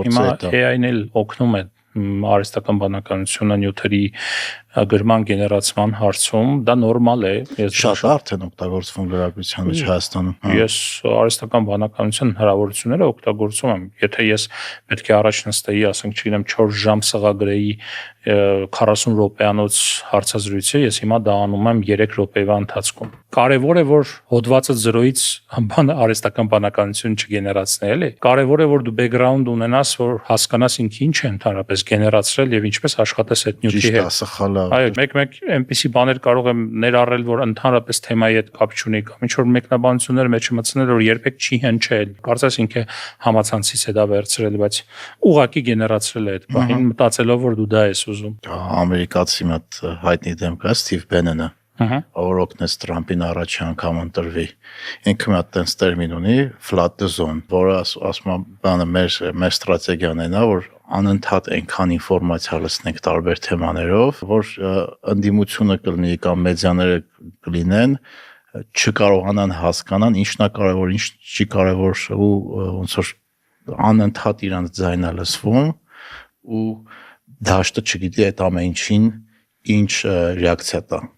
Հիմա AI-ն էլ օգնում է արհեստական բանականությունը նյութերի գրման գեներացման հարցում, դա նորմալ է։ Շատ արդեն օգտագործվում լրագրության մեջ Հայաստանում։ Ես արհեստական բանականության հնարավորությունները օգտագործում եմ։ Եթե ես պետք է առաջ նստեի, ասենք, չգիտեմ, 4 ժամ սղագրեի 40 րոպեանոց հարցազրույցը, ես հիմա դա անում եմ 3 րոպեվա ընթացքում։ Կարևոր է, որ հոդվածը 0-ից արհեստական բանականություն չգեներացնի, էլի։ Կարևոր է, որ դու բեքգրաունդ ունենաս, որ հասկանաս ինքը ինչ է ընդհանրապես գեներացրել եւ ինչպես աշխատես այդ նյութի հետ։ Այո, մեկ այնպիսի բաներ կարող եմ ներառել, որ ընդհանրապես թեմայի հետ կապ չունի կամ ինչ որ մեկնաբանություններ մեջ մտցնել, որ երբեք չի հնչել։ Կարծես ինքը համացանցից է դա վերցրել, բայց ուղղակի գեներացրել է այդ բանին, մտածելով, որ դու դա ես ուզում։ Ամերիկացի մոտ հայտնի դեմք է Սթիվ Բենենը, որ օգնեց Թրամփին առաջի անգամ ընտրվի։ Ինքը մի հատ տենց տերմին ունի flat the zone, որը ասում է, բանը մեր ստրատեգիան է նա, որ անընդհատ այնքան ինֆորմացիա լսնենք տարբեր թեմաներով, որ ընդդիմությունը կլինի կամ մեդիաները կլինեն, չկարողանան հասկանան ինչն է կարևոր, ինչ չի կարևոր, ու ոնց որ անընդհատ իրանց ձայնը լսվում ու դաշտը չգիտի այդ ամեն ինչին ինչ ռեակցիա տա։